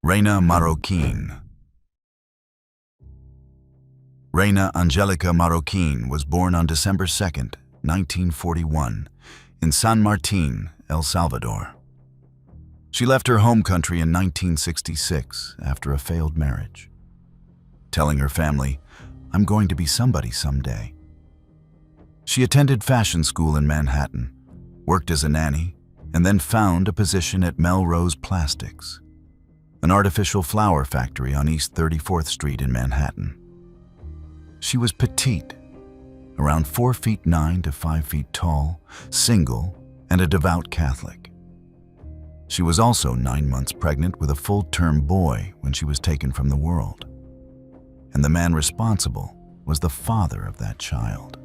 Reina Marroquin. Reina Angelica Marroquin was born on December 2, 1941, in San Martin, El Salvador. She left her home country in 1966 after a failed marriage, telling her family, "I'm going to be somebody someday." She attended fashion school in Manhattan, worked as a nanny, and then found a position at Melrose Plastics, an artificial flower factory on East 34th Street in Manhattan. She was petite, around 4'9" to 5 feet tall, single, and a devout Catholic. She was also 9 months pregnant with a full-term boy when she was taken from the world, and the man responsible was the father of that child.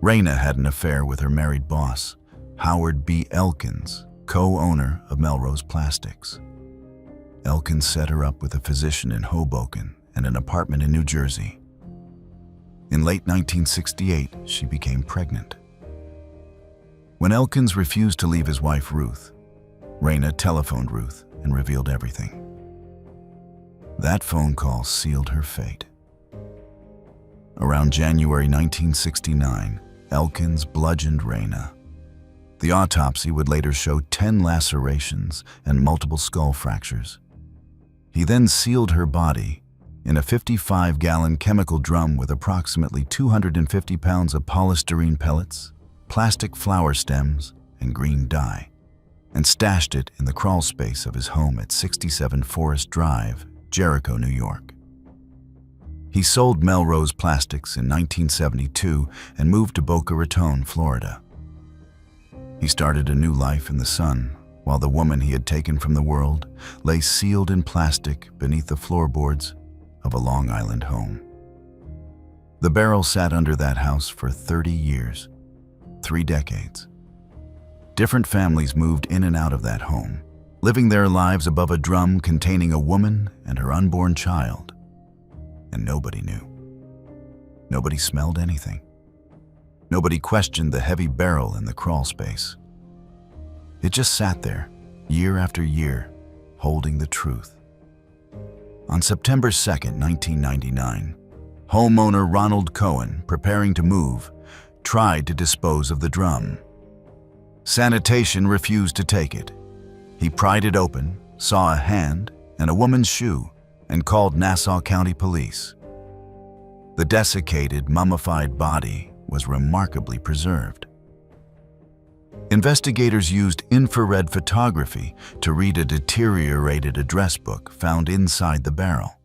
Reina had an affair with her married boss, Howard B. Elkins, co-owner of Melrose Plastics. Elkins set her up with a physician in Hoboken and an apartment in New Jersey. In late 1968, she became pregnant. When Elkins refused to leave his wife Ruth, Reina telephoned Ruth and revealed everything. That phone call sealed her fate. Around January 1969, Elkins bludgeoned Reina. The autopsy would later show 10 lacerations and multiple skull fractures. He then sealed her body in a 55-gallon chemical drum with approximately 250 pounds of polystyrene pellets, plastic flower stems, and green dye, and stashed it in the crawl space of his home at 67 Forest Drive, Jericho, New York. He sold Melrose Plastics in 1972 and moved to Boca Raton, Florida. He started a new life in the sun, while the woman he had taken from the world lay sealed in plastic beneath the floorboards of a Long Island home. The barrel sat under that house for 30 years, 3 decades. Different families moved in and out of that home, living their lives above a drum containing a woman and her unborn child. And nobody knew. Nobody smelled anything. Nobody questioned the heavy barrel in the crawl space. It just sat there, year after year, holding the truth. On September 2, 1999, homeowner Ronald Cohen, preparing to move, tried to dispose of the drum. Sanitation refused to take it. He pried it open, saw a hand and a woman's shoe, and called Nassau County Police. The desiccated, mummified body was remarkably preserved. Investigators used infrared photography to read a deteriorated address book found inside the barrel.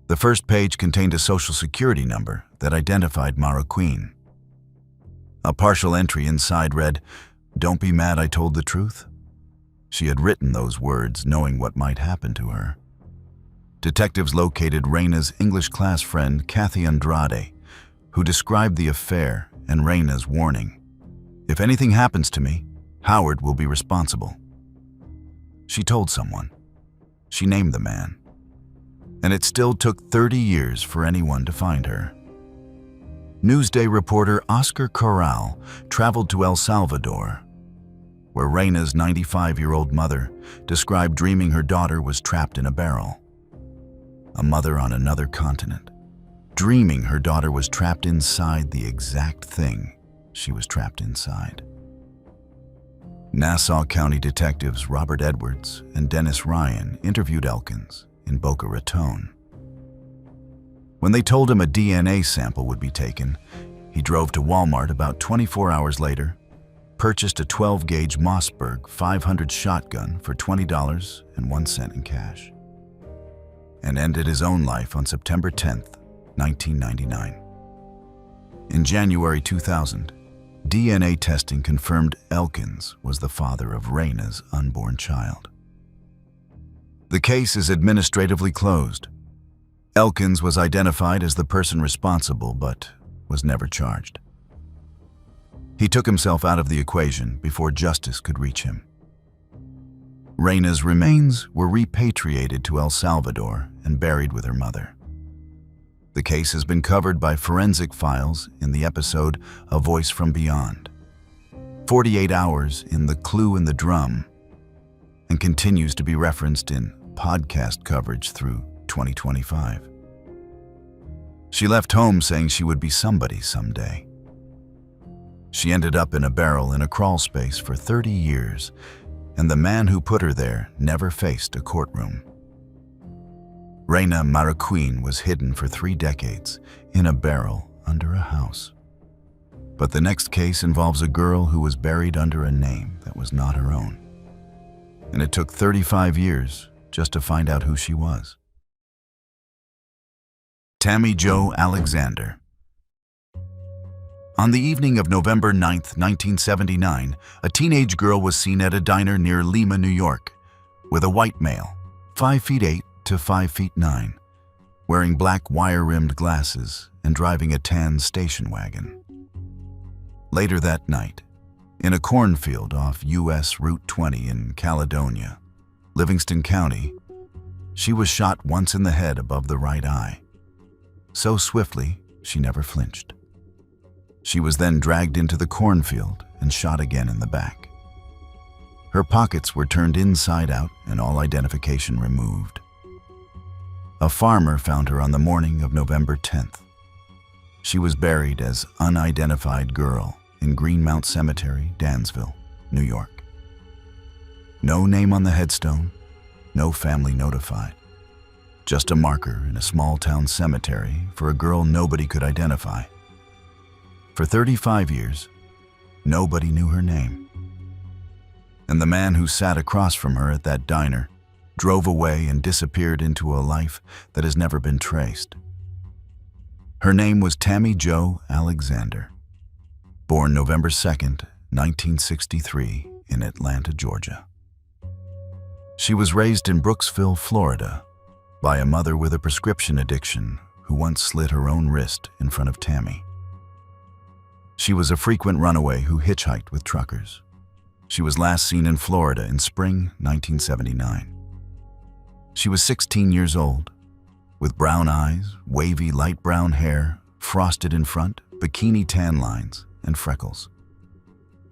The first page contained a social security number that identified Marroquin. A partial entry inside read, "Don't be mad I told the truth." She had written those words knowing what might happen to her. Detectives located Reina's English class friend, Kathy Andrade, who described the affair and Reina's warning. "If anything happens to me, Howard will be responsible." She told someone. She named the man. And it still took 30 years for anyone to find her. Newsday reporter Oscar Corral traveled to El Salvador, where Reina's 95-year-old mother described dreaming her daughter was trapped in a barrel. A mother on another continent, dreaming her daughter was trapped inside the exact thing she was trapped inside. Nassau County detectives Robert Edwards and Dennis Ryan interviewed Elkins in Boca Raton. When they told him a DNA sample would be taken, he drove to Walmart about 24 hours later, purchased a 12-gauge Mossberg 500 shotgun for $20.01 in cash, and ended his own life on September 10, 1999. In January 2000, DNA testing confirmed Elkins was the father of Reina's unborn child. The case is administratively closed. Elkins was identified as the person responsible, but was never charged. He took himself out of the equation before justice could reach him. Reina's remains were repatriated to El Salvador and buried with her mother. The case has been covered by Forensic Files in the episode A Voice from Beyond, 48 Hours in The Clue in the Drum, and continues to be referenced in podcast coverage through 2025. She left home saying she would be somebody someday. She ended up in a barrel in a crawl space for 30 years, and the man who put her there never faced a courtroom. Reina Marroquin was hidden for 3 decades in a barrel under a house. But the next case involves a girl who was buried under a name that was not her own. And it took 35 years just to find out who she was. Tammy Jo Alexander. On the evening of November 9, 1979, a teenage girl was seen at a diner near Lima, New York, with a white male, 5'8" to 5'9", wearing black wire-rimmed glasses and driving a tan station wagon. Later that night, in a cornfield off U.S. Route 20 in Caledonia, Livingston County, she was shot once in the head above the right eye. So swiftly, she never flinched. She was then dragged into the cornfield and shot again in the back. Her pockets were turned inside out and all identification removed. A farmer found her on the morning of November 10th. She was buried as unidentified girl in Greenmount Cemetery, Dansville, New York. No name on the headstone, no family notified. Just a marker in a small-town cemetery for a girl nobody could identify. For 35 years, nobody knew her name. And the man who sat across from her at that diner drove away and disappeared into a life that has never been traced. Her name was Tammy Jo Alexander, born November 2nd, 1963, in Atlanta, Georgia. She was raised in Brooksville, Florida, by a mother with a prescription addiction who once slit her own wrist in front of Tammy. She was a frequent runaway who hitchhiked with truckers. She was last seen in Florida in spring 1979. She was 16 years old, with brown eyes, wavy light brown hair, frosted in front, bikini tan lines, and freckles.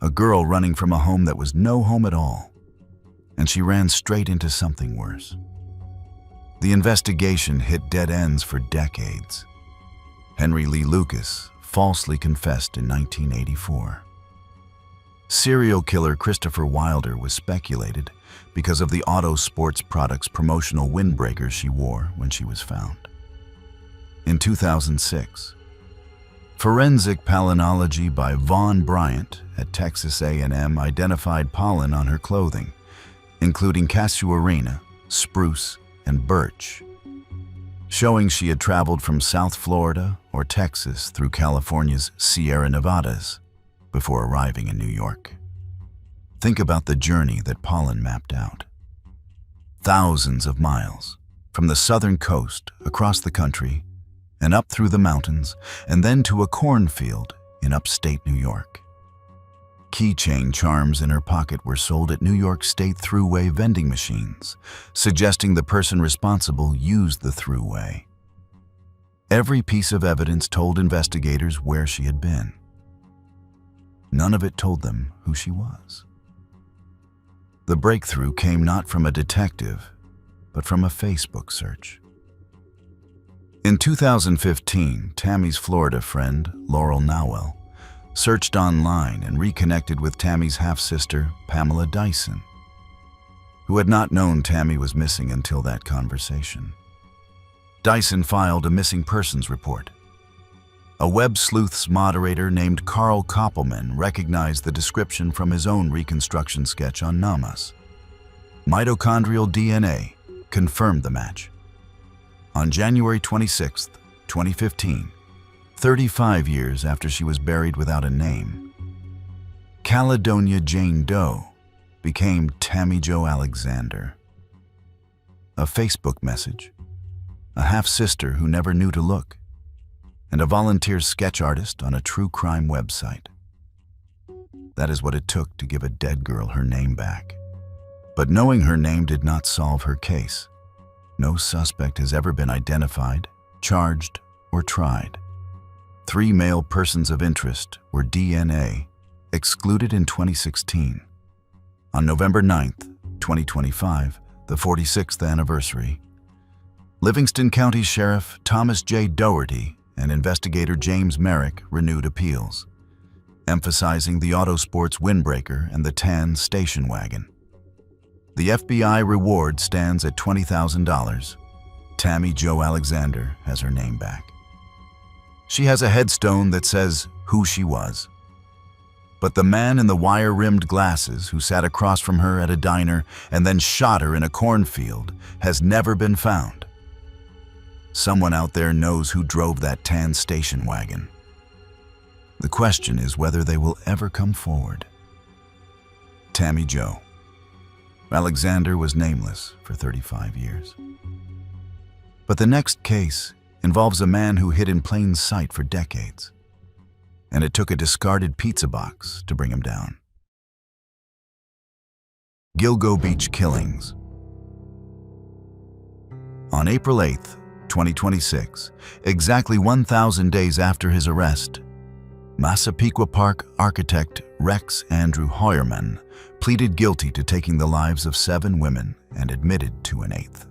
A girl running from a home that was no home at all, and she ran straight into something worse. The investigation hit dead ends for decades. Henry Lee Lucas falsely confessed in 1984. Serial killer Christopher Wilder was speculated because of the auto sports products promotional windbreakers she wore when she was found. In 2006, forensic palynology by Vaughn Bryant at Texas A&M identified pollen on her clothing, including casuarina, spruce, and birch, showing she had traveled from South Florida or Texas through California's Sierra Nevadas before arriving in New York. Think about the journey that pollen mapped out. Thousands of miles, from the southern coast across the country and up through the mountains, and then to a cornfield in upstate New York. Keychain charms in her pocket were sold at New York State Thruway vending machines, suggesting the person responsible used the Thruway. Every piece of evidence told investigators where she had been. None of it told them who she was. The breakthrough came not from a detective, but from a Facebook search. In 2015, Tammy's Florida friend, Laurel Nowell, searched online and reconnected with Tammy's half-sister, Pamela Dyson, who had not known Tammy was missing until that conversation. Dyson filed a missing persons report. A Web Sleuths moderator named Carl Koppelman recognized the description from his own reconstruction sketch on Namas. Mitochondrial DNA confirmed the match. On January 26, 2015, 35 years after she was buried without a name, Caledonia Jane Doe became Tammy Jo Alexander. A Facebook message, a half-sister who never knew to look, and a volunteer sketch artist on a true crime website. That is what it took to give a dead girl her name back. But knowing her name did not solve her case. No suspect has ever been identified, charged, or tried. 3 male persons of interest were DNA excluded in 2016. On November 9th, 2025, the 46th anniversary, Livingston County Sheriff Thomas J. Doherty and investigator James Merrick renewed appeals, emphasizing the Autosport's windbreaker and the tan station wagon. The FBI reward stands at $20,000. Tammy Jo Alexander has her name back. She has a headstone that says who she was. But the man in the wire-rimmed glasses who sat across from her at a diner and then shot her in a cornfield has never been found. Someone out there knows who drove that tan station wagon. The question is whether they will ever come forward. Tammy Jo Alexander was nameless for 35 years. But the next case involves a man who hid in plain sight for decades, and it took a discarded pizza box to bring him down. Gilgo Beach Killings. On April 8, 2026, exactly 1,000 days after his arrest, Massapequa Park architect Rex Andrew Heuermann pleaded guilty to taking the lives of 7 women and admitted to an 8th.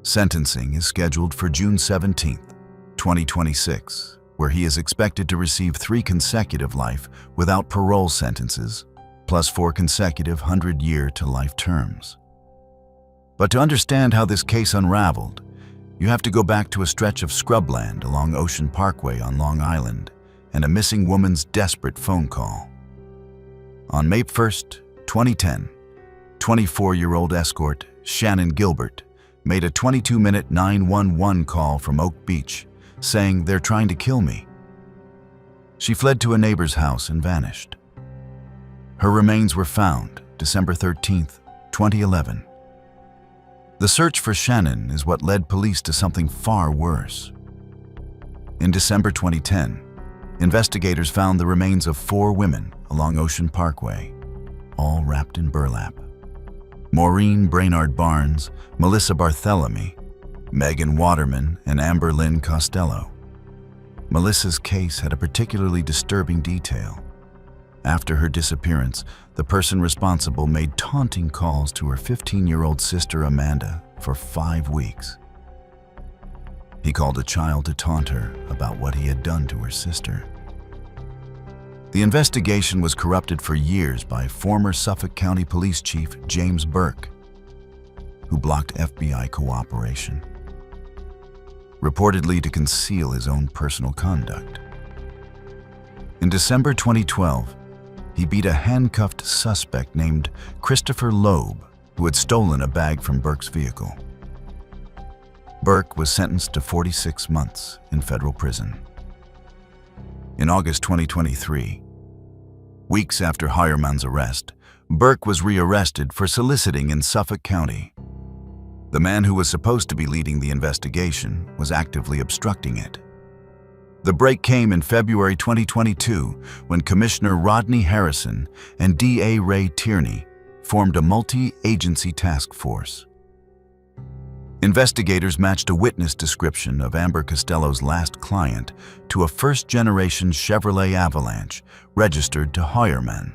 Sentencing is scheduled for June 17, 2026, where he is expected to receive 3 consecutive life without parole sentences, plus 4 consecutive 100-year to life terms. But to understand how this case unraveled, you have to go back to a stretch of scrubland along Ocean Parkway on Long Island and a missing woman's desperate phone call. On May 1, 2010, 24-year-old escort Shannon Gilbert made a 22-minute 911 call from Oak Beach saying they're trying to kill me. She fled to a neighbor's house and vanished. Her remains were found December 13, 2011. The search for Shannon is what led police to something far worse. In December 2010, investigators found the remains of 4 women along Ocean Parkway, all wrapped in burlap. Maureen Brainard Barnes, Melissa Barthélemy, Megan Waterman, and Amber Lynn Costello. Melissa's case had a particularly disturbing detail. After her disappearance, the person responsible made taunting calls to her 15-year-old sister Amanda for 5 weeks. He called a child to taunt her about what he had done to her sister. The investigation was corrupted for years by former Suffolk County Police Chief James Burke, who blocked FBI cooperation, reportedly to conceal his own personal conduct. In December 2012, he beat a handcuffed suspect named Christopher Loeb, who had stolen a bag from Burke's vehicle. Burke was sentenced to 46 months in federal prison. In August 2023, weeks after Heuermann's arrest, Burke was rearrested for soliciting in Suffolk County. The man who was supposed to be leading the investigation was actively obstructing it. The break came in February 2022 when Commissioner Rodney Harrison and DA Ray Tierney formed a multi-agency task force. Investigators matched a witness description of Amber Costello's last client to a first-generation Chevrolet Avalanche registered to Heuermann.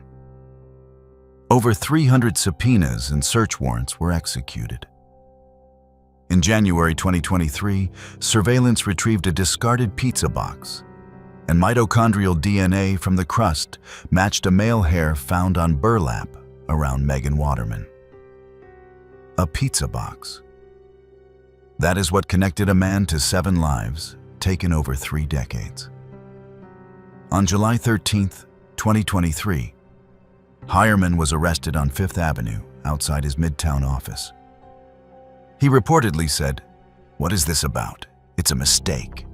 Over 300 subpoenas and search warrants were executed. In January 2023, surveillance retrieved a discarded pizza box, and mitochondrial DNA from the crust matched a male hair found on burlap around Megan Waterman. A pizza box. That is what connected a man to 7 lives taken over 3 decades. On July 13, 2023, Heuermann was arrested on 5th Avenue outside his Midtown office. He reportedly said, "What is this about? It's a mistake."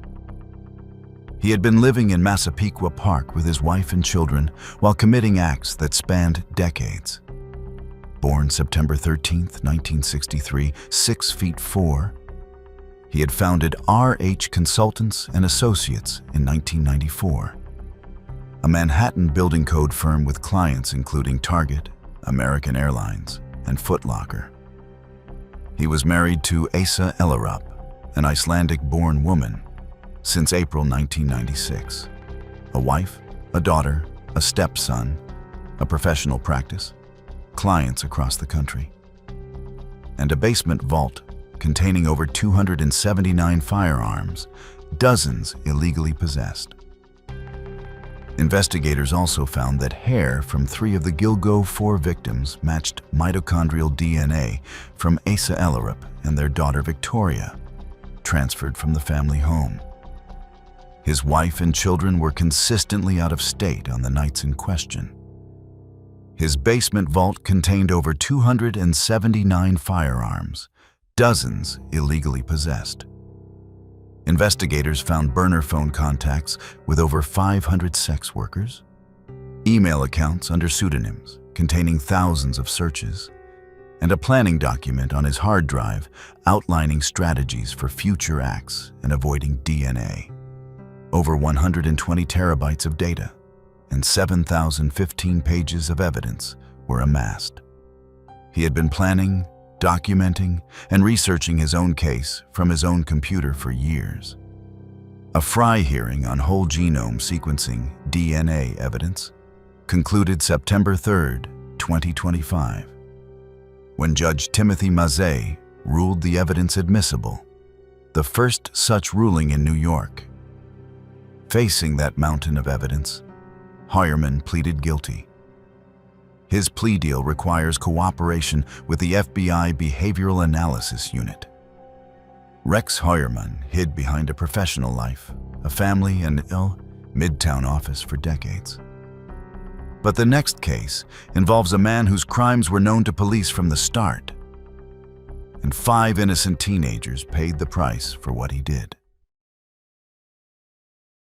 He had been living in Massapequa Park with his wife and children while committing acts that spanned decades. Born September 13, 1963, 6'4", he had founded RH Consultants and Associates in 1994, a Manhattan building code firm with clients including Target, American Airlines, and Foot Locker. He was married to Asa Ellerup, an Icelandic-born woman, since April 1996. A wife, a daughter, a stepson, a professional practice, clients across the country. and a basement vault containing over 279 firearms, dozens illegally possessed. Investigators also found that hair from 3 of the Gilgo 4 victims matched mitochondrial DNA from Asa Ellerup and their daughter Victoria, transferred from the family home. His wife and children were consistently out of state on the nights in question. His basement vault contained over 279 firearms, dozens illegally possessed. Investigators found burner phone contacts with over 500 sex workers, email accounts under pseudonyms containing thousands of searches, and a planning document on his hard drive outlining strategies for future acts and avoiding DNA. Over 120 terabytes of data and 7,015 pages of evidence were amassed. He had been planning, documenting, and researching his own case from his own computer for years. A Fry hearing on whole genome sequencing DNA evidence concluded September 3, 2025, when Judge Timothy Mazzei ruled the evidence admissible, the first such ruling in New York. Facing that mountain of evidence, Heuermann pleaded guilty. His plea deal requires cooperation with the FBI Behavioral Analysis Unit. Rex Heuermann hid behind a professional life, a family, and Midtown office for decades. But the next case involves a man whose crimes were known to police from the start, and 5 innocent teenagers paid the price for what he did.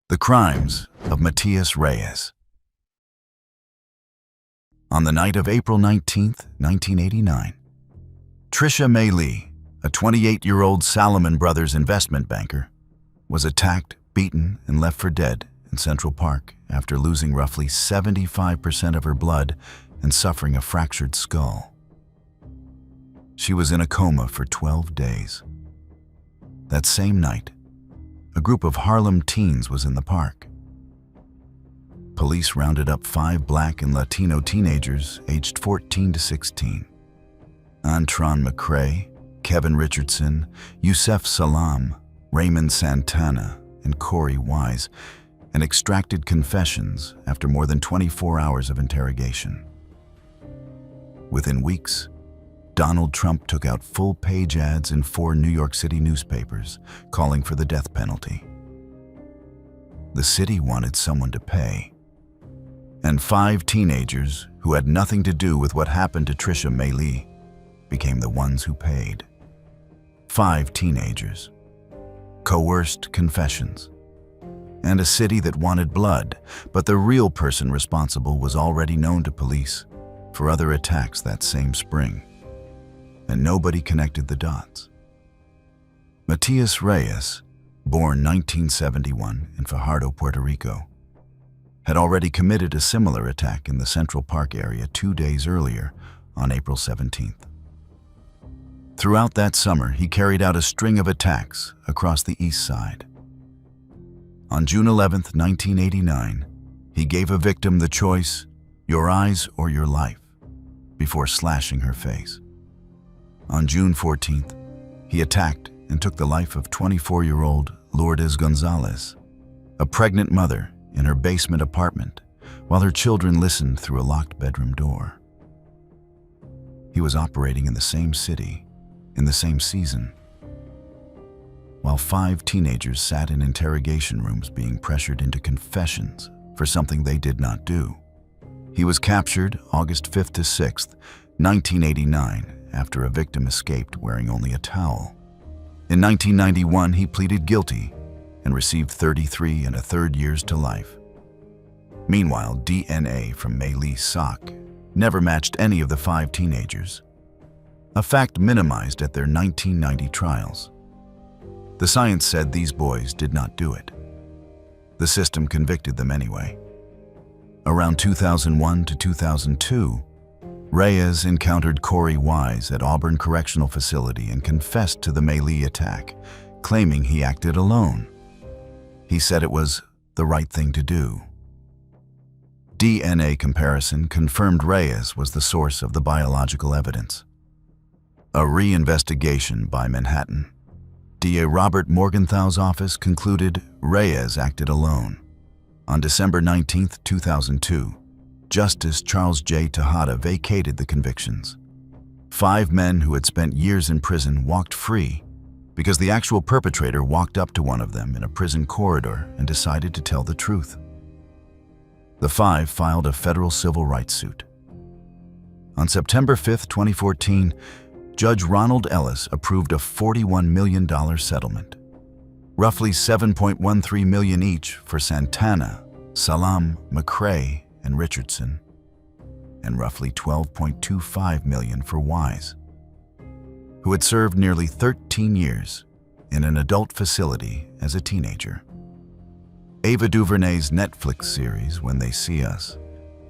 The crimes of Matias Reyes. On the night of April 19, 1989, Tricia May Lee, a 28-year-old Salomon Brothers investment banker, was attacked, beaten, and left for dead in Central Park after losing roughly 75% of her blood and suffering a fractured skull. She was in a coma for 12 days. That same night, a group of Harlem teens was in the park. Police rounded up 5 Black and Latino teenagers aged 14 to 16. Antron McCrae, Kevin Richardson, Yusef Salam, Raymond Santana, and Corey Wise, and extracted confessions after more than 24 hours of interrogation. Within weeks, Donald Trump took out full-page ads in 4 New York City newspapers calling for the death penalty. The city wanted someone to pay, and 5 teenagers who had nothing to do with what happened to Tricia May Lee became the ones who paid. 5 teenagers, coerced confessions, and a city that wanted blood, but the real person responsible was already known to police for other attacks that same spring, and nobody connected the dots. Matias Reyes, born 1971 in Fajardo, Puerto Rico, had already committed a similar attack in the Central Park area 2 days earlier on April 17th. Throughout that summer, he carried out a string of attacks across the East Side. On June 11, 1989, he gave a victim the choice, your eyes or your life, before slashing her face. On June 14th, he attacked and took the life of 24-year-old Lourdes Gonzalez, a pregnant mother in her basement apartment, while her children listened through a locked bedroom door. He was operating in the same city, in the same season, while 5 teenagers sat in interrogation rooms being pressured into confessions for something they did not do. He was captured August 5th to 6th, 1989, after a victim escaped wearing only a towel. In 1991, he pleaded guilty and received 33 1/3 years to life. Meanwhile, DNA from May Lee's sock never matched any of the 5 teenagers, a fact minimized at their 1990 trials. The science said these boys did not do it. The system convicted them anyway. Around 2001 to 2002, Reyes encountered Corey Wise at Auburn Correctional Facility and confessed to the May Lee attack, claiming he acted alone. He said it was the right thing to do. DNA comparison confirmed Reyes was the source of the biological evidence. A reinvestigation by Manhattan. DA Robert Morgenthau's office concluded Reyes acted alone. On December 19, 2002, Justice Charles J. Tejada vacated the convictions. 5 men who had spent years in prison walked free because the actual perpetrator walked up to one of them in a prison corridor and decided to tell the truth. The 5 filed a federal civil rights suit. On September 5, 2014, Judge Ronald Ellis approved a $41 million settlement, roughly $7.13 million each for Santana, Salam, McCrae, and Richardson, and roughly $12.25 million for Wise, who had served nearly 13 years in an adult facility as a teenager. Ava DuVernay's Netflix series, When They See Us,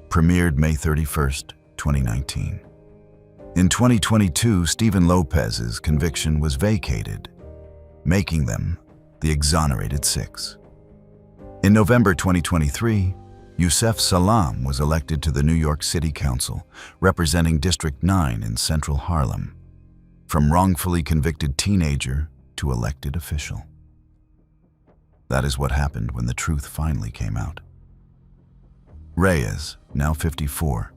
premiered May 31, 2019. In 2022, Stephen Lopez's conviction was vacated, making them the exonerated 6. In November 2023, Yusef Salam was elected to the New York City Council, representing District 9 in central Harlem, from wrongfully convicted teenager to elected official. That is what happened when the truth finally came out. Reyes, now 54,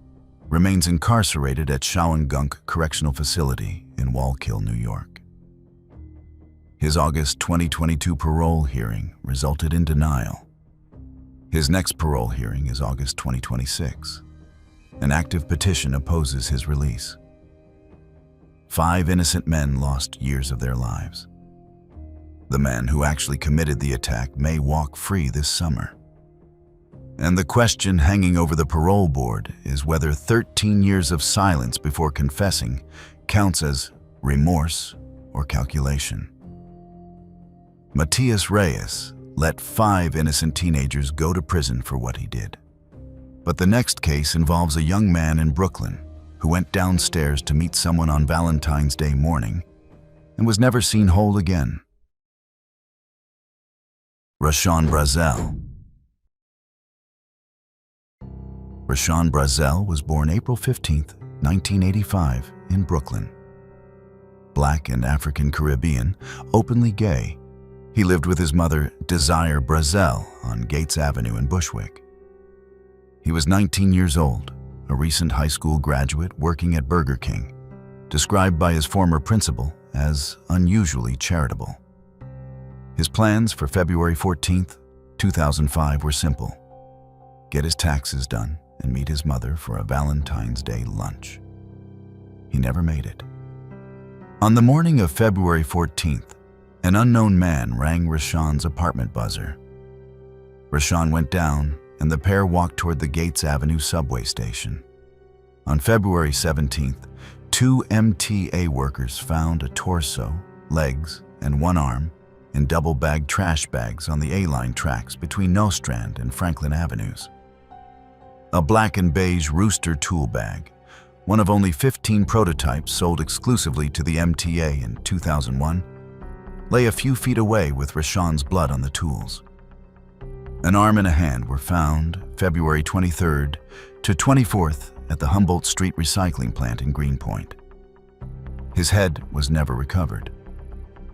remains incarcerated at Shawangunk Correctional Facility in Wallkill, New York. His August 2022 parole hearing resulted in denial. His next parole hearing is August 2026. An active petition opposes his release. 5 innocent men lost years of their lives. The man who actually committed the attack may walk free this summer. And the question hanging over the parole board is whether 13 years of silence before confessing counts as remorse or calculation. Matias Reyes let 5 innocent teenagers go to prison for what he did. But the next case involves a young man in Brooklyn who went downstairs to meet someone on Valentine's Day morning and was never seen whole again. Rashawn Brazel. Rashawn Brazel was born April 15, 1985, in Brooklyn. Black and African Caribbean, openly gay, he lived with his mother, Desire Brazel, on Gates Avenue in Bushwick. He was 19 years old, a recent high school graduate working at Burger King, described by his former principal as unusually charitable. His plans for February 14, 2005 were simple: get his taxes done and meet his mother for a Valentine's Day lunch. He never made it. On the morning of February 14th, an unknown man rang Rashawn's apartment buzzer. Rashawn went down, and the pair walked toward the Gates Avenue subway station. On February 17th, 2 MTA workers found a torso, legs, and one arm in double-bagged trash bags on the A-line tracks between Nostrand and Franklin Avenues. A black and beige Rooster tool bag, one of only 15 prototypes sold exclusively to the MTA in 2001, lay a few feet away with Rashawn's blood on the tools. An arm and a hand were found February 23rd to 24th at the Humboldt Street recycling plant in Greenpoint. His head was never recovered.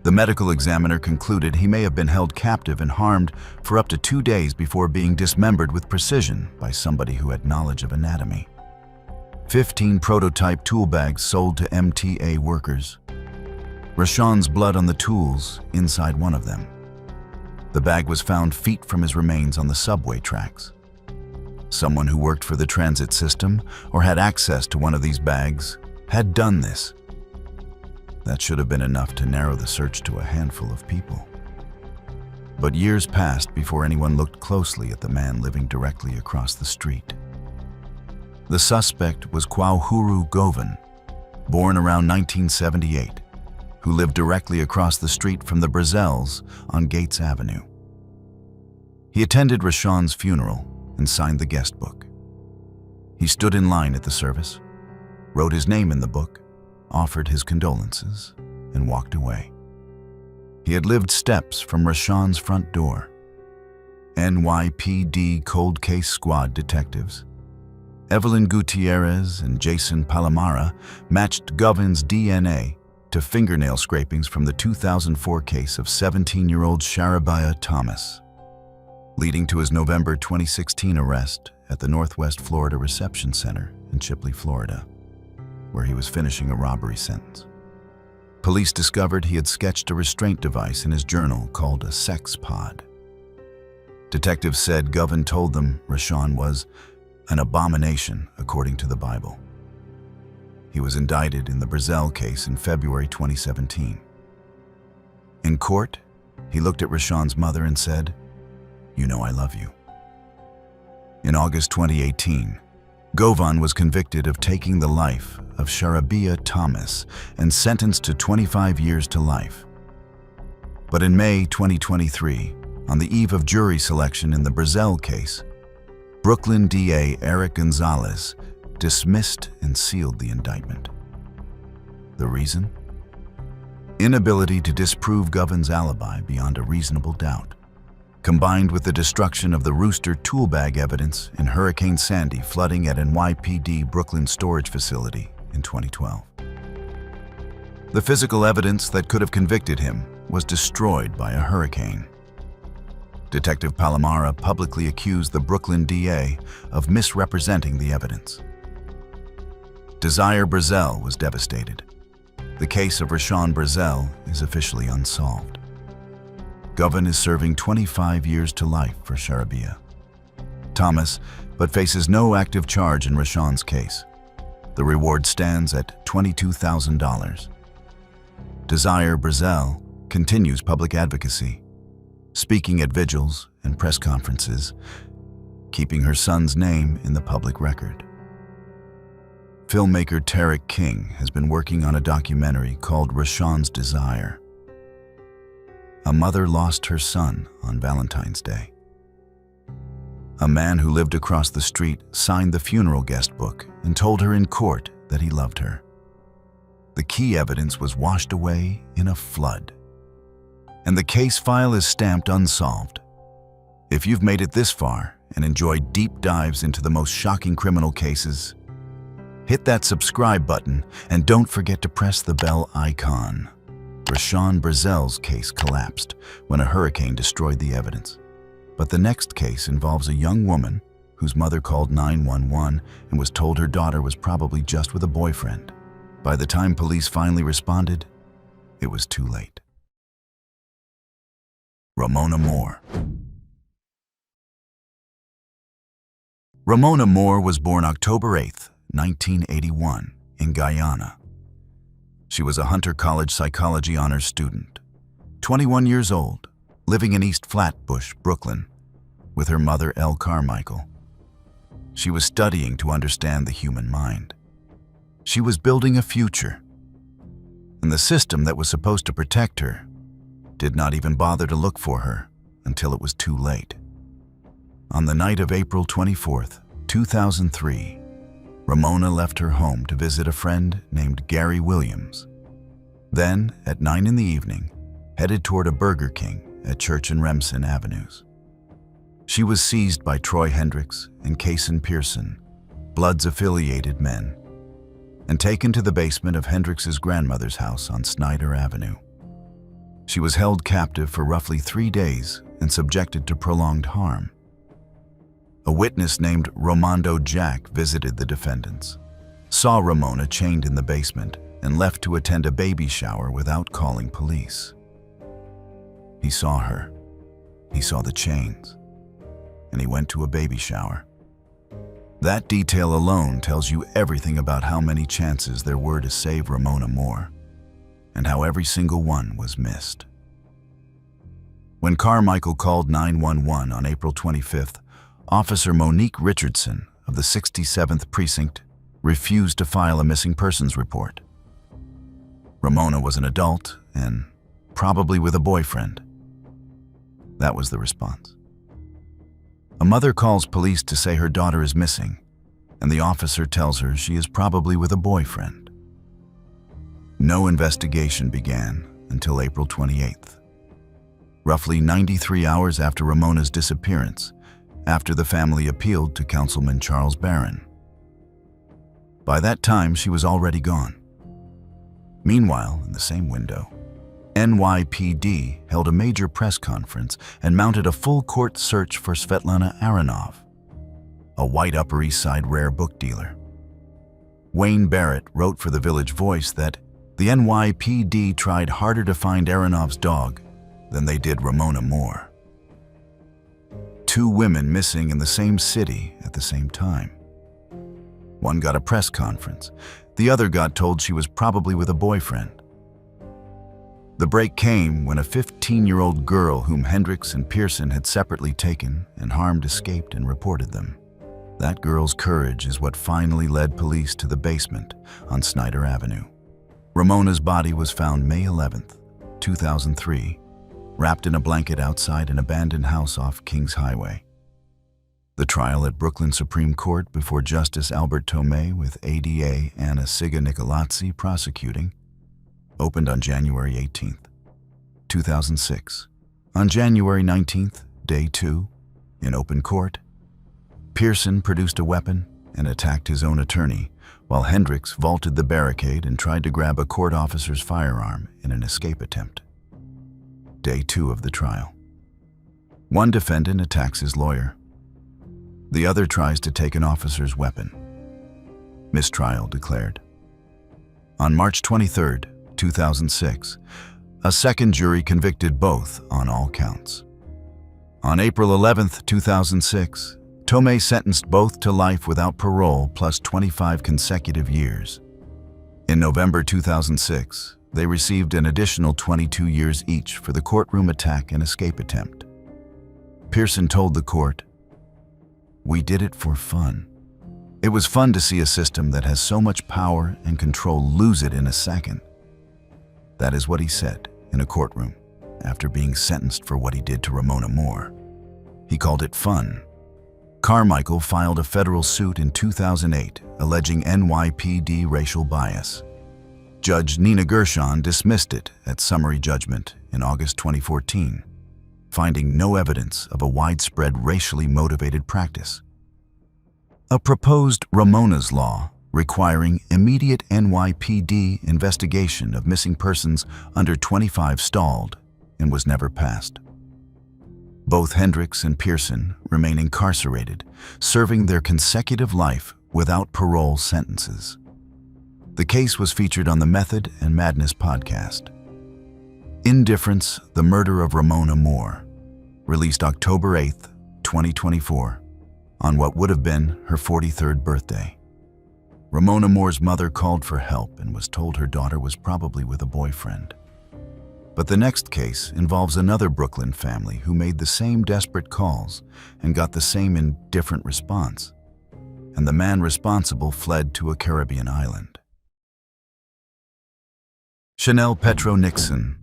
The medical examiner concluded he may have been held captive and harmed for up to 2 days before being dismembered with precision by somebody who had knowledge of anatomy. 15 prototype tool bags sold to MTA workers. Rashawn's blood on the tools inside one of them. The bag was found feet from his remains on the subway tracks. Someone who worked for the transit system or had access to one of these bags had done this. That should have been enough to narrow the search to a handful of people. But years passed before anyone looked closely at the man living directly across the street. The suspect was Kwahuru Govan, born around 1978, who lived directly across the street from the Brazels on Gates Avenue. He attended Rashawn's funeral and signed the guest book. He stood in line at the service, wrote his name in the book, offered his condolences, and walked away. He had lived steps from Rashawn's front door. NYPD Cold Case Squad detectives Evelyn Gutierrez and Jason Palomara matched Govan's DNA to fingernail scrapings from the 2004 case of 17-year-old Sharabiah Thomas, leading to his November 2016 arrest at the Northwest Florida Reception Center in Chipley, Florida, where he was finishing a robbery sentence. Police discovered he had sketched a restraint device in his journal called a sex pod. Detectives said Govan told them Rashawn was an abomination according to the Bible. He was indicted in the Brazel case in February 2017. In court, he looked at Rashawn's mother and said, "You know I love you." In August 2018, Govan was convicted of taking the life of Sharabiah Thomas and sentenced to 25 years to life. But in May 2023, on the eve of jury selection in the Brazel case, Brooklyn DA Eric Gonzalez dismissed and sealed the indictment. The reason? Inability to disprove Govan's alibi beyond a reasonable doubt, combined with the destruction of the Rooster tool bag evidence in Hurricane Sandy flooding at NYPD Brooklyn storage facility in 2012. The physical evidence that could have convicted him was destroyed by a hurricane. Detective Palomara publicly accused the Brooklyn DA of misrepresenting the evidence. Desire Brazel was devastated. The case of Rashawn Brazel is officially unsolved. Govan is serving 25 years to life for Sharabiah Thomas, but faces no active charge in Rashawn's case. The reward stands at $22,000. Desire Brazel continues public advocacy, speaking at vigils and press conferences, keeping her son's name in the public record. Filmmaker Tarek King has been working on a documentary called Rashawn's Desire. A mother lost her son on Valentine's Day. A man who lived across the street signed the funeral guest book and told her in court that he loved her. The key evidence was washed away in a flood, and the case file is stamped unsolved. If you've made it this far and enjoyed deep dives into the most shocking criminal cases, hit that subscribe button and don't forget to press the bell icon. Rashawn Brazel's case collapsed when a hurricane destroyed the evidence. But the next case involves a young woman whose mother called 911 and was told her daughter was probably just with a boyfriend. By the time police finally responded, it was too late. Ramona Moore. Ramona Moore was born October 8, 1981, in Guyana. She was a Hunter College psychology honors student, 21 years old, living in East Flatbush, Brooklyn, with her mother, Elle Carmichael. She was studying to understand the human mind. She was building a future, and the system that was supposed to protect her did not even bother to look for her until it was too late. On the night of April 24, 2003, Ramona left her home to visit a friend named Gary Williams. Then, at 9 in the evening, headed toward a Burger King at Church and Remsen Avenues. She was seized by Troy Hendricks and Kaysen Pearson, Bloods-affiliated men, and taken to the basement of Hendricks's grandmother's house on Snyder Avenue. She was held captive for roughly 3 days and subjected to prolonged harm. A witness named Romondo Jack visited the defendants, saw Ramona chained in the basement, and left to attend a baby shower without calling police. He saw her, he saw the chains, and he went to a baby shower. That detail alone tells you everything about how many chances there were to save Ramona Moore, and how every single one was missed. When Carmichael called 911 on April 25th, Officer Monique Richardson of the 67th Precinct refused to file a missing persons report. Ramona was an adult and probably with a boyfriend. That was the response. A mother calls police to say her daughter is missing, and the officer tells her she is probably with a boyfriend. No investigation began until April 28th, roughly 93 hours after Ramona's disappearance, after the family appealed to Councilman Charles Barron. By that time, she was already gone. Meanwhile, in the same window, NYPD held a major press conference and mounted a full-court search for Svetlana Aronov, a white Upper East Side rare book dealer. Wayne Barrett wrote for the Village Voice that the NYPD tried harder to find Aronov's dog than they did Ramona Moore. Two women missing in the same city at the same time. One got a press conference. The other got told she was probably with a boyfriend. The break came when a 15-year-old girl whom Hendricks and Pearson had separately taken and harmed escaped and reported them. That girl's courage is what finally led police to the basement on Snyder Avenue. Ramona's body was found May 11, 2003, wrapped in a blanket outside an abandoned house off Kings Highway. The trial at Brooklyn Supreme Court before Justice Albert Tomei with ADA Anna Siga Nicolazzi prosecuting opened on January 18, 2006. On January 19, day 2, in open court, Pearson produced a weapon and attacked his own attorney, while Hendricks vaulted the barricade and tried to grab a court officer's firearm in an escape attempt. Day 2 of the trial. One defendant attacks his lawyer. The other tries to take an officer's weapon. Mistrial declared. On March 23, 2006, a second jury convicted both on all counts. On April 11, 2006, Tomei sentenced both to life without parole plus 25 consecutive years. In November 2006, they received an additional 22 years each for the courtroom attack and escape attempt. Pearson told the court, "We did it for fun. It was fun to see a system that has so much power and control lose it in a second." That is what he said in a courtroom after being sentenced for what he did to Ramona Moore. He called it fun. Carmichael filed a federal suit in 2008 alleging NYPD racial bias. Judge Nina Gershon dismissed it at summary judgment in August 2014, finding no evidence of a widespread racially motivated practice. A proposed Ramona's Law requiring immediate NYPD investigation of missing persons under 25 stalled and was never passed. Both Hendricks and Pearson remain incarcerated, serving their consecutive life without parole sentences. The case was featured on the Method and Madness podcast. Indifference, the Murder of Ramona Moore, released October 8, 2024, on what would have been her 43rd birthday. Ramona Moore's mother called for help and was told her daughter was probably with a boyfriend. But the next case involves another Brooklyn family who made the same desperate calls and got the same indifferent response, and the man responsible fled to a Caribbean island. Chanel Petro Nixon.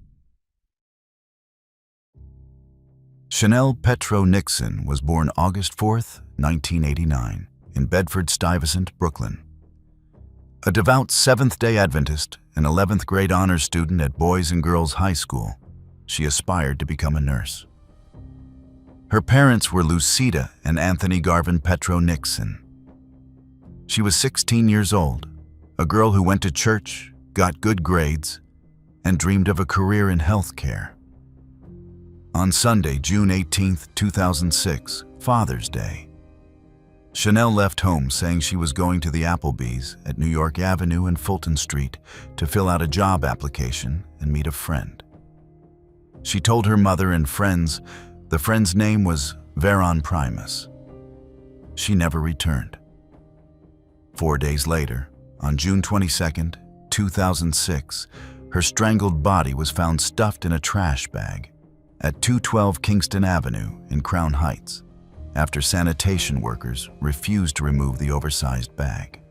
Chanel Petro Nixon was born August 4, 1989, in Bedford-Stuyvesant, Brooklyn. A devout Seventh-day Adventist and 11th grade honors student at Boys and Girls High School, she aspired to become a nurse. Her parents were Lucida and Anthony Garvin Petro Nixon. She was 16 years old, a girl who went to church, got good grades, and dreamed of a career in healthcare. On Sunday, June 18, 2006, Father's Day, Chanel left home saying she was going to the Applebee's at New York Avenue and Fulton Street to fill out a job application and meet a friend. She told her mother and friends the friend's name was Veron Primus. She never returned. 4 days later, on June 22, 2006, her strangled body was found stuffed in a trash bag at 212 Kingston Avenue in Crown Heights, after sanitation workers refused to remove the oversized bag.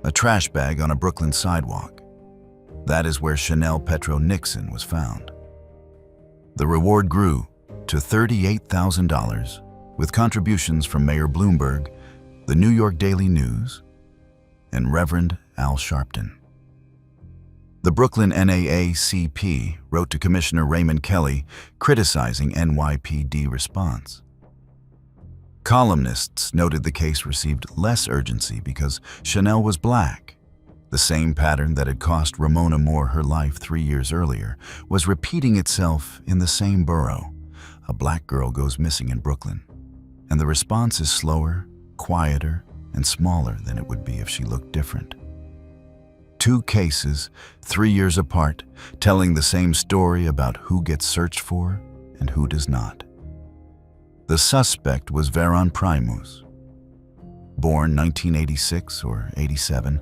A trash bag on a Brooklyn sidewalk. That is where Chanel Petro Nixon was found. The reward grew to $38,000 with contributions from Mayor Bloomberg, the New York Daily News, and Reverend Al Sharpton. The Brooklyn NAACP wrote to Commissioner Raymond Kelly criticizing NYPD response. Columnists noted the case received less urgency because Chanel was black. The same pattern that had cost Ramona Moore her life 3 years earlier was repeating itself in the same borough. A black girl goes missing in Brooklyn, and the response is slower, quieter, and smaller than it would be if she looked different. 2 cases, 3 years apart, telling the same story about who gets searched for and who does not. The suspect was Veron Primus. Born 1986 or 87,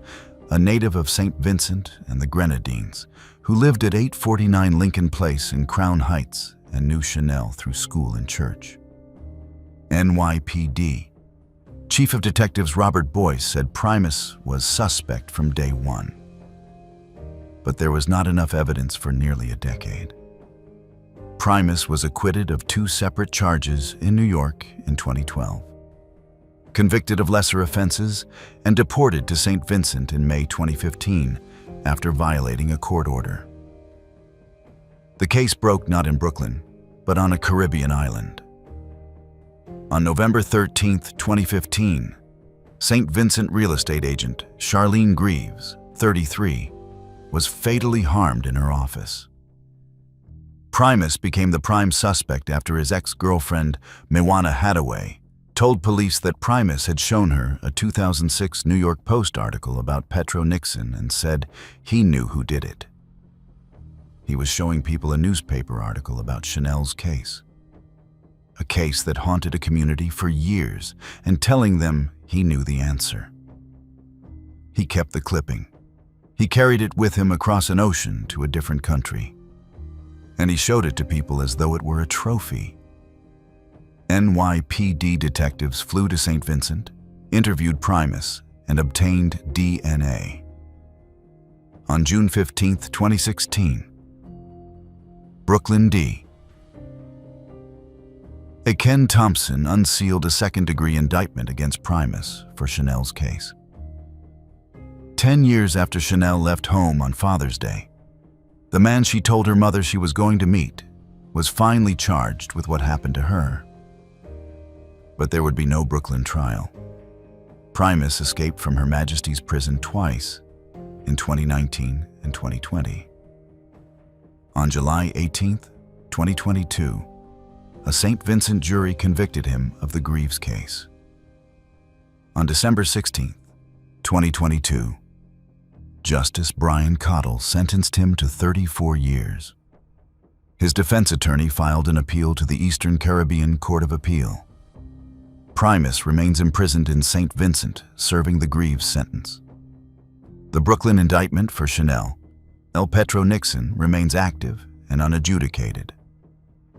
a native of St. Vincent and the Grenadines, who lived at 849 Lincoln Place in Crown Heights and knew Chanel through school and church. NYPD. Chief of Detectives Robert Boyce said Primus was suspect from day one. But there was not enough evidence for nearly a decade. Primus was acquitted of 2 separate charges in New York in 2012. Convicted of lesser offenses and deported to St. Vincent in May 2015 after violating a court order. The case broke not in Brooklyn, but on a Caribbean island. On November 13, 2015, St. Vincent real estate agent Charlene Greaves, 33, was fatally harmed in her office. Primus became the prime suspect after his ex-girlfriend, Mewana Hadaway, told police that Primus had shown her a 2006 New York Post article about Petro Nixon and said he knew who did it. He was showing people a newspaper article about Chanel's case, a case that haunted a community for years, and telling them he knew the answer. He kept the clipping. He carried it with him across an ocean to a different country, and he showed it to people as though it were a trophy. NYPD detectives flew to St. Vincent, interviewed Primus, and obtained DNA. On June 15, 2016, Brooklyn D. Ken Thompson unsealed a second-degree indictment against Primus for Chanel's case. 10 years after Chanel left home on Father's Day, the man she told her mother she was going to meet was finally charged with what happened to her. But there would be no Brooklyn trial. Primus escaped from Her Majesty's prison twice, in 2019 and 2020. On July 18, 2022, a St. Vincent jury convicted him of the Greaves case. On December 16, 2022, Justice Brian Cottle sentenced him to 34 years. His defense attorney filed an appeal to the Eastern Caribbean Court of Appeal. Primus remains imprisoned in St. Vincent, serving the Greaves sentence. The Brooklyn indictment for Chanel, Petro Nixon, remains active and unadjudicated.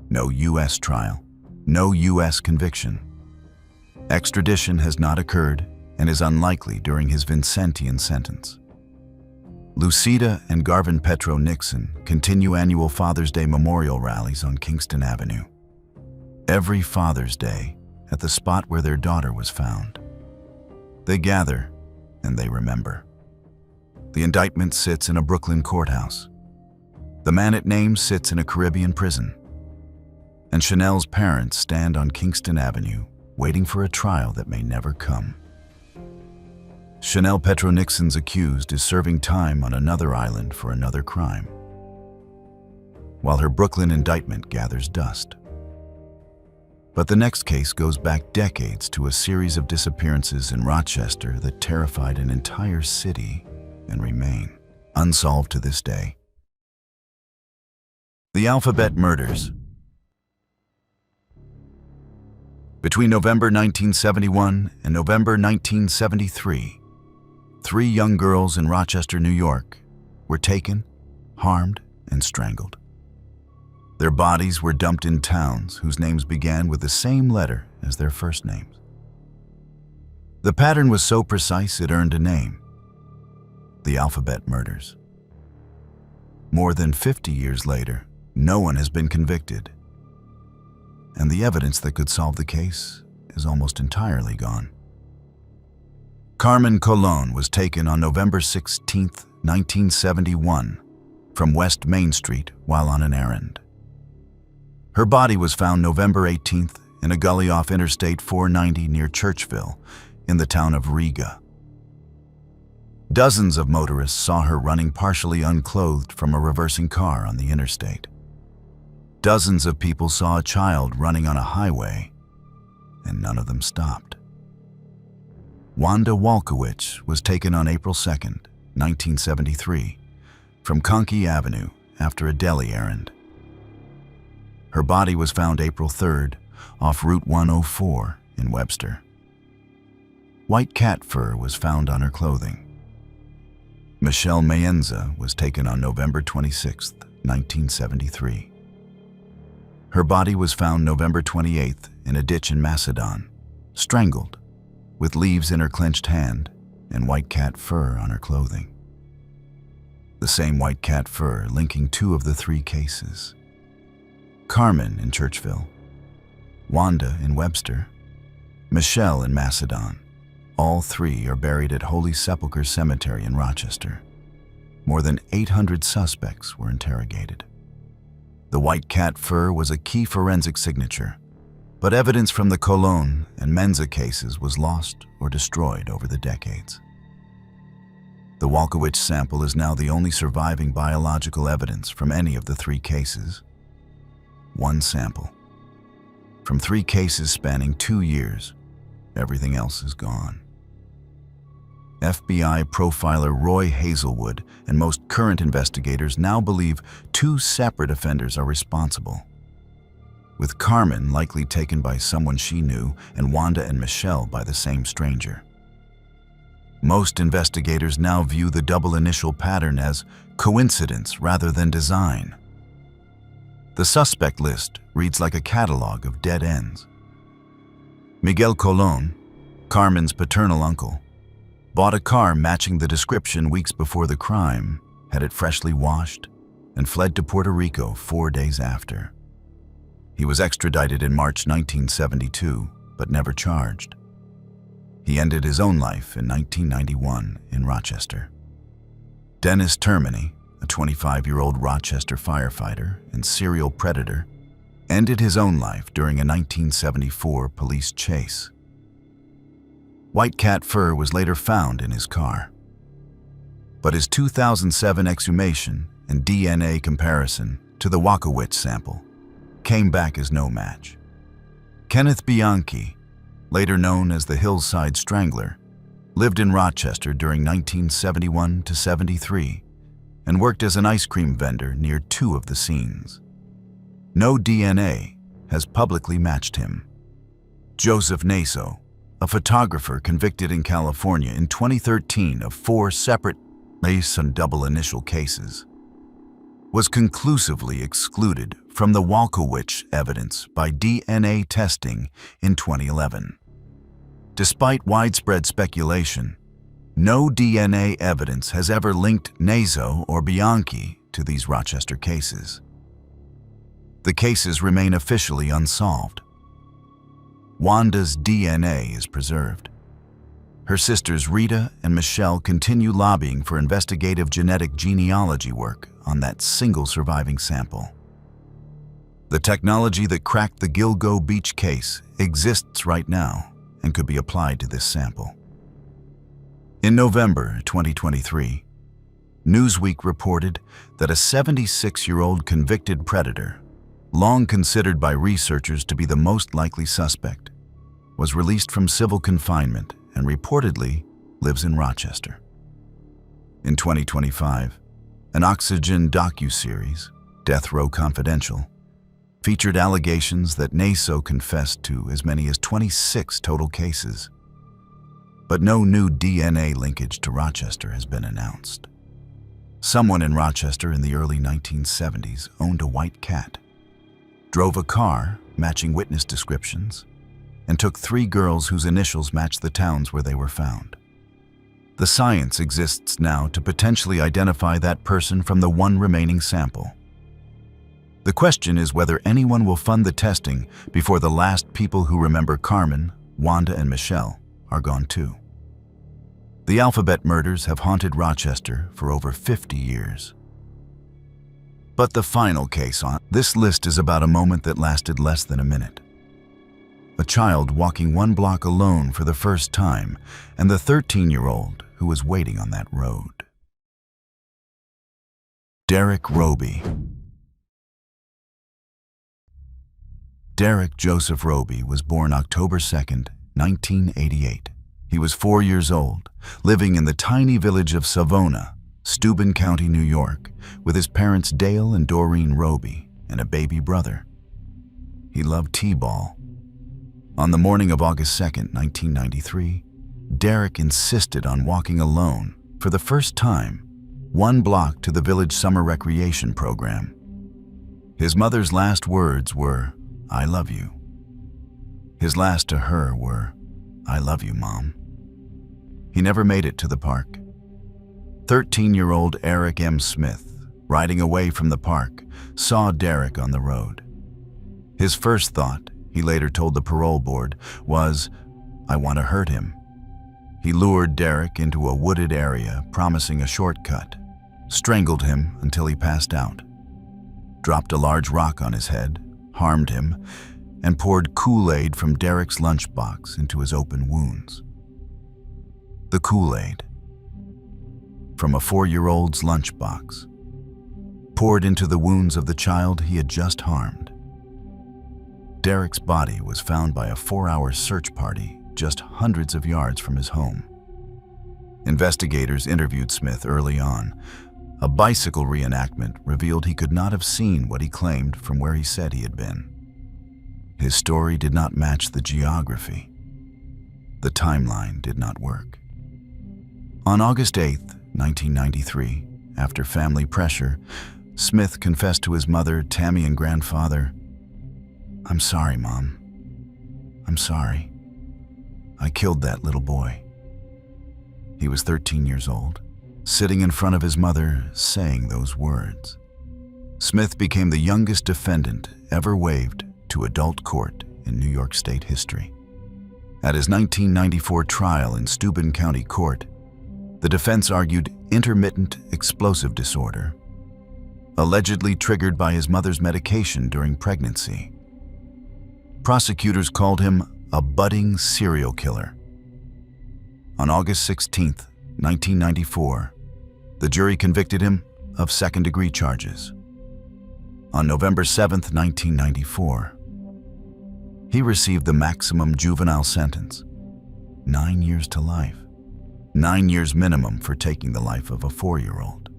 No U.S. trial, no U.S. conviction. Extradition has not occurred and is unlikely during his Vincentian sentence. Lucida and Garvin Petro Nixon continue annual Father's Day memorial rallies on Kingston Avenue. Every Father's Day, at the spot where their daughter was found. They gather and they remember. The indictment sits in a Brooklyn courthouse. The man it names sits in a Caribbean prison. And Chanel's parents stand on Kingston Avenue, waiting for a trial that may never come. Chanel Petro Nixon's accused is serving time on another island for another crime, while her Brooklyn indictment gathers dust. But the next case goes back decades to a series of disappearances in Rochester that terrified an entire city and remain unsolved to this day. The Alphabet Murders. Between November 1971 and November 1973, 3 young girls in Rochester, New York, were taken, harmed, and strangled. Their bodies were dumped in towns whose names began with the same letter as their first names. The pattern was so precise it earned a name: the Alphabet Murders. More than 50 years later, no one has been convicted, and the evidence that could solve the case is almost entirely gone. Carmen Colon was taken on November 16, 1971, from West Main Street while on an errand. Her body was found November 18th in a gully off Interstate 490 near Churchville in the town of Riga. Dozens of motorists saw her running partially unclothed from a reversing car on the interstate. Dozens of people saw a child running on a highway, and none of them stopped. Wanda Walkowicz was taken on April 2, 1973, from Conkey Avenue after a deli errand. Her body was found April 3rd off Route 104 in Webster. White cat fur was found on her clothing. Michelle Mayenza was taken on November 26, 1973. Her body was found November 28th in a ditch in Macedon, strangled, with leaves in her clenched hand and white cat fur on her clothing. The same white cat fur linking two of the three cases. Carmen in Churchville, Wanda in Webster, Michelle in Macedon. All three are buried at Holy Sepulchre Cemetery in Rochester. More than 800 suspects were interrogated. The white cat fur was a key forensic signature, but evidence from the Cologne and Menza cases was lost or destroyed over the decades. The Walkowicz sample is now the only surviving biological evidence from any of the three cases. One sample. From three cases spanning 2 years, everything else is gone. FBI profiler Roy Hazelwood and most current investigators now believe two separate offenders are responsible, with Carmen likely taken by someone she knew and Wanda and Michelle by the same stranger. Most investigators now view the double initial pattern as coincidence rather than design. The suspect list reads like a catalog of dead ends. Miguel Colon, Carmen's paternal uncle, bought a car matching the description weeks before the crime, had it freshly washed, and fled to Puerto Rico 4 days after. He was extradited in March 1972, but never charged. He ended his own life in 1991 in Rochester. Dennis Termini, a 25-year-old Rochester firefighter and serial predator, ended his own life during a 1974 police chase. White cat fur was later found in his car, but his 2007 exhumation and DNA comparison to the Walkowicz sample came back as no match. Kenneth Bianchi, later known as the Hillside Strangler, lived in Rochester during 1971 to 73 and worked as an ice cream vendor near 2 of the scenes. No DNA has publicly matched him. Joseph Naso, a photographer convicted in California in 2013 of 4 separate lace and double initial cases, was conclusively excluded from the Walkowicz evidence by DNA testing in 2011. Despite widespread speculation, no DNA evidence has ever linked Naso or Bianchi to these Rochester cases. The cases remain officially unsolved. Wanda's DNA is preserved. Her sisters Rita and Michelle continue lobbying for investigative genetic genealogy work on that single surviving sample. The technology that cracked the Gilgo Beach case exists right now and could be applied to this sample. In November 2023, Newsweek reported that a 76-year-old convicted predator, long considered by researchers to be the most likely suspect, was released from civil confinement and reportedly lives in Rochester. In 2025, an Oxygen docuseries, Death Row Confidential, featured allegations that Naso confessed to as many as 26 total cases. But no new DNA linkage to Rochester has been announced. Someone in Rochester in the early 1970s owned a white cat, drove a car matching witness descriptions, and took 3 girls whose initials matched the towns where they were found. The science exists now to potentially identify that person from the one remaining sample. The question is whether anyone will fund the testing before the last people who remember Carmen, Wanda, and Michelle are gone too. The alphabet murders have haunted Rochester for over 50 years. But the final case on this list is about a moment that lasted less than a minute. A child walking 1 block alone for the first time, and the 13-year-old who who was waiting on that road. Derek Roby. Derek Joseph Roby was born October 2nd, 1988. He was 4 years old, living in the tiny village of Savona, Steuben County, New York, with his parents Dale and Doreen Roby and a baby brother. He loved t-ball. On the morning of August 2nd, 1993, Derek insisted on walking alone for the first time 1 block to the village summer recreation program. His mother's last words were, "I love you." His last to her were, "I love you, Mom." He never made it to the park. 13-year-old Eric M. Smith, riding away from the park, saw Derek on the road. His first thought, he later told the parole board, was, "I want to hurt him." He lured Derek into a wooded area, promising a shortcut, strangled him until he passed out, dropped a large rock on his head, harmed him, and poured Kool-Aid from Derek's lunchbox into his open wounds. The Kool-Aid, from a 4-year-old's lunchbox, poured into the wounds of the child he had just harmed. Derek's body was found by a 4-hour search party just hundreds of yards from his home. Investigators interviewed Smith early on. A bicycle reenactment revealed he could not have seen what he claimed from where he said he had been. His story did not match the geography. The timeline did not work. On August 8th, 1993, after family pressure, Smith confessed to his mother, Tammy, and grandfather, "I'm sorry, Mom. I'm sorry. I killed that little boy." He was 13 years old, sitting in front of his mother, saying those words. Smith became the youngest defendant ever waived to adult court in New York State history. At his 1994 trial in Steuben County Court, the defense argued intermittent explosive disorder, allegedly triggered by his mother's medication during pregnancy. Prosecutors called him a budding serial killer. On August 16th, 1994, the jury convicted him of second-degree charges. On November 7th, 1994, he received the maximum juvenile sentence, 9 years to life, 9 years minimum for taking the life of a 4-year-old.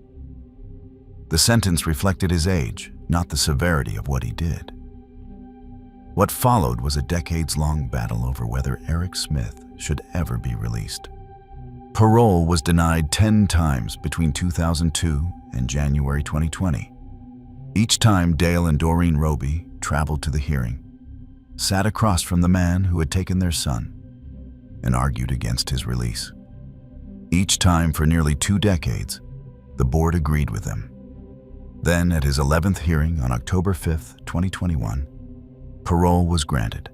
The sentence reflected his age, not the severity of what he did. What followed was a decades-long battle over whether Eric Smith should ever be released. Parole was denied 10 times between 2002 and January 2020. Each time Dale and Doreen Roby traveled to the hearing, sat across from the man who had taken their son, and argued against his release. Each time for nearly 2 decades, the board agreed with them. Then, at his 11th hearing on October 5th, 2021, parole was granted,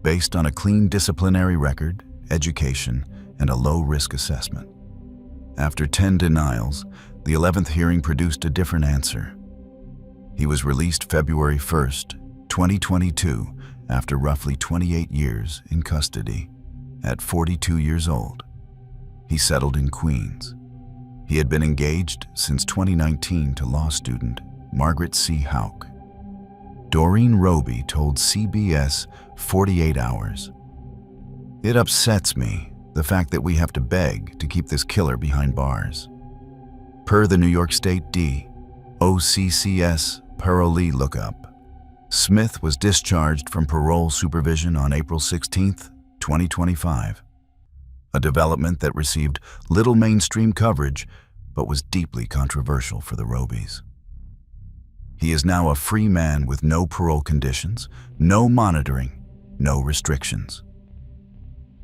based on a clean disciplinary record, education, and a low-risk assessment. After 10 denials, the 11th hearing produced a different answer. He was released February 1st, 2022, after roughly 28 years in custody. At 42 years old, he settled in Queens. He had been engaged since 2019 to law student Margaret C. Houck. Doreen Roby told CBS 48 Hours, "It upsets me, the fact that we have to beg to keep this killer behind bars." Per the New York State OCCS parolee lookup, Smith was discharged from parole supervision on April 16, 2025, a development that received little mainstream coverage but was deeply controversial for the Robys. He is now a free man with no parole conditions, no monitoring, no restrictions.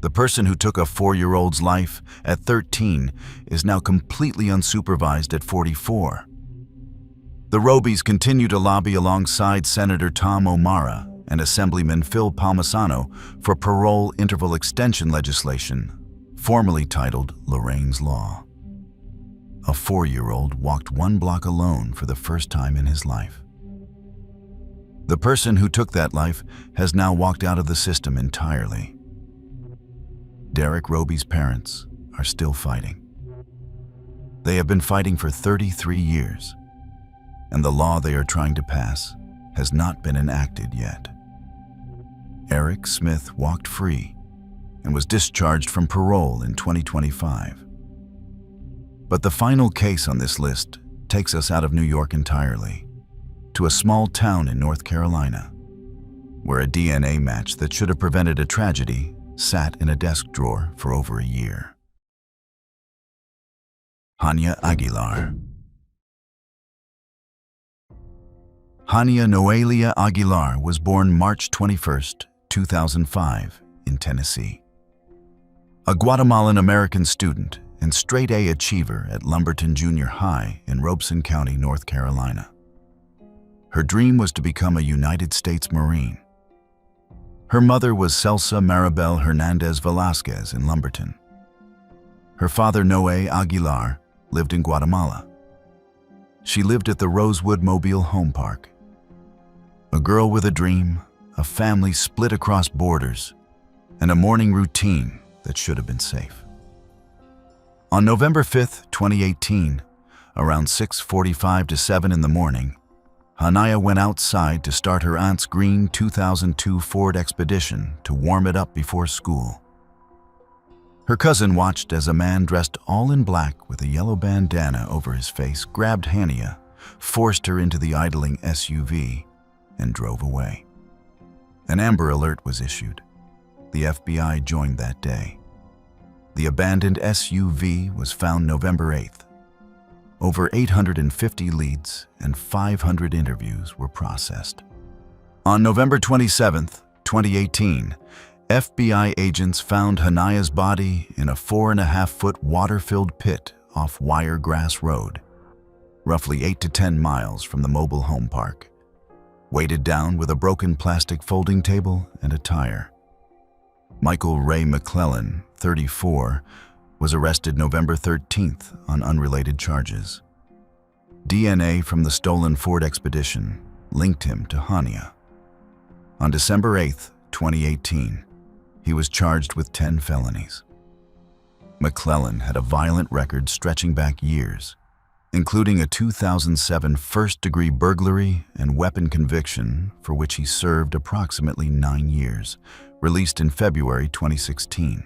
The person who took a 4-year-old's life at 13 is now completely unsupervised at 44. The Robys continue to lobby alongside Senator Tom O'Mara and Assemblyman Phil Palmisano for parole interval extension legislation, formerly titled Lorraine's Law. A 4-year-old walked 1 block alone for the first time in his life. The person who took that life has now walked out of the system entirely. Derek Roby's parents are still fighting. They have been fighting for 33 years, and the law they are trying to pass has not been enacted yet. Eric Smith walked free and was discharged from parole in 2025. But the final case on this list takes us out of New York entirely, to a small town in North Carolina, where a DNA match that should have prevented a tragedy sat in a desk drawer for over a year. Hania Aguilar. Hania Noelia Aguilar was born March 21, 2005, in Tennessee. A Guatemalan-American student and straight-A achiever at Lumberton Junior High in Robeson County, North Carolina. Her dream was to become a United States Marine. Her mother was Celsa Maribel Hernandez Velasquez in Lumberton. Her father, Noe Aguilar, lived in Guatemala. She lived at the Rosewood Mobile Home Park. A girl with a dream, a family split across borders, and a morning routine that should have been safe. On November 5, 2018, around 6:45 to 7 in the morning, Hania went outside to start her aunt's green 2002 Ford Expedition to warm it up before school. Her cousin watched as a man dressed all in black with a yellow bandana over his face grabbed Hania, forced her into the idling SUV, and drove away. An Amber Alert was issued. The FBI joined that day. The abandoned SUV was found November 8th. Over 850 leads and 500 interviews were processed. On November 27, 2018, FBI agents found Hania's body in a 4.5-foot water-filled pit off Wiregrass Road, roughly 8 to 10 miles from the mobile home park, weighted down with a broken plastic folding table and a tire. Michael Ray McClellan, 34, was arrested November 13th on unrelated charges. DNA from the stolen Ford Expedition linked him to Hania. On December 8th, 2018, he was charged with 10 felonies. McClellan had a violent record stretching back years, including a 2007 first-degree burglary and weapon conviction for which he served approximately 9 years, released in February 2016.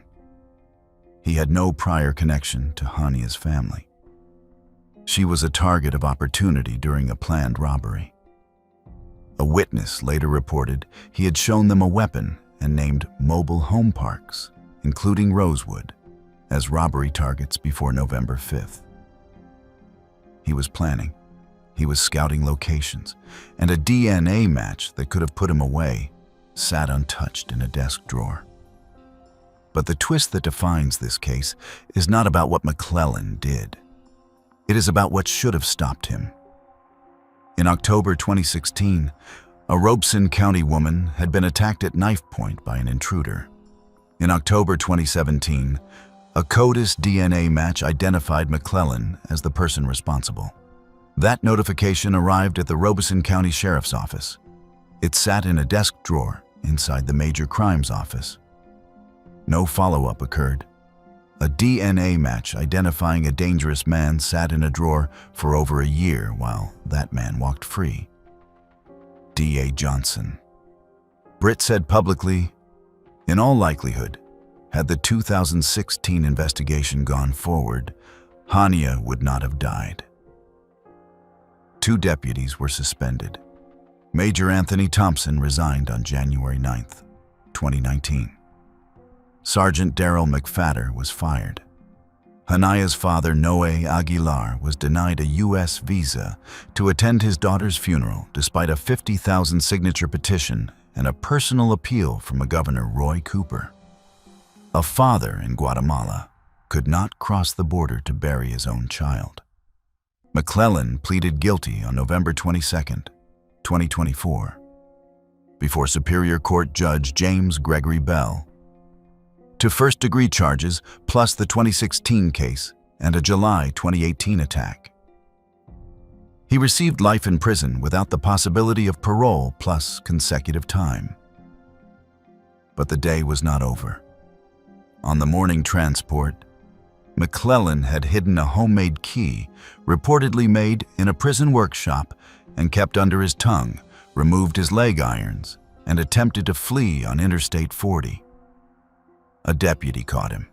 He had no prior connection to Hania's family. She was a target of opportunity during a planned robbery. A witness later reported he had shown them a weapon and named mobile home parks, including Rosewood, as robbery targets before November 5th. He was planning, he was scouting locations, and a DNA match that could have put him away sat untouched in a desk drawer. But the twist that defines this case is not about what McClellan did. It is about what should have stopped him. In October 2016, a Robeson County woman had been attacked at knife point by an intruder. In October 2017, a CODIS DNA match identified McClellan as the person responsible. That notification arrived at the Robeson County Sheriff's Office. It sat in a desk drawer inside the Major Crimes Office. No follow-up occurred. A DNA match identifying a dangerous man sat in a drawer for over a year while that man walked free. D.A. Johnson. Britt said publicly, in all likelihood, had the 2016 investigation gone forward, Hania would not have died. 2 deputies were suspended. Major Anthony Thompson resigned on January 9, 2019. Sergeant Daryl McFadder was fired. Hania's father, Noe Aguilar, was denied a U.S. visa to attend his daughter's funeral despite a 50,000-signature petition and a personal appeal from a Governor Roy Cooper. A father in Guatemala could not cross the border to bury his own child. McClellan pleaded guilty on November 22, 2024, before Superior Court Judge James Gregory Bell, to first-degree charges plus the 2016 case and a July 2018 attack. He received life in prison without the possibility of parole plus consecutive time. But the day was not over. On the morning transport, McClellan had hidden a homemade key, reportedly made in a prison workshop, and kept under his tongue, removed his leg irons, and attempted to flee on Interstate 40. A deputy caught him.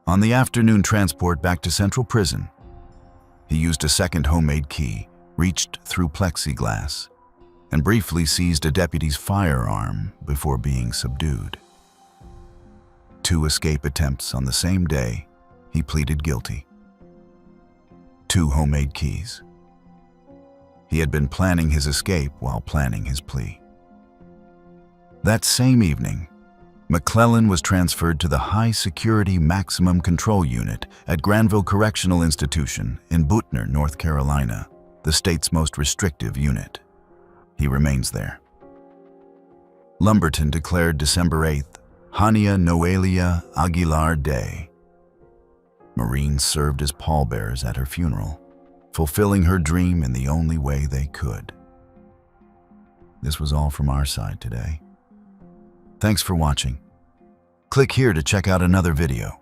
On the afternoon transport back to Central Prison, he used a second homemade key, reached through plexiglass, and briefly seized a deputy's firearm before being subdued. 2 escape attempts on the same day, he pleaded guilty. 2 homemade keys. He had been planning his escape while planning his plea. That same evening, McClellan was transferred to the High Security Maximum Control Unit at Granville Correctional Institution in Butner, North Carolina, the state's most restrictive unit. He remains there. Lumberton declared December 8th, Hania Noelia Aguilar Day. Marines served as pallbearers at her funeral, fulfilling her dream in the only way they could. This was all from our side today. Thanks for watching. Click here to check out another video.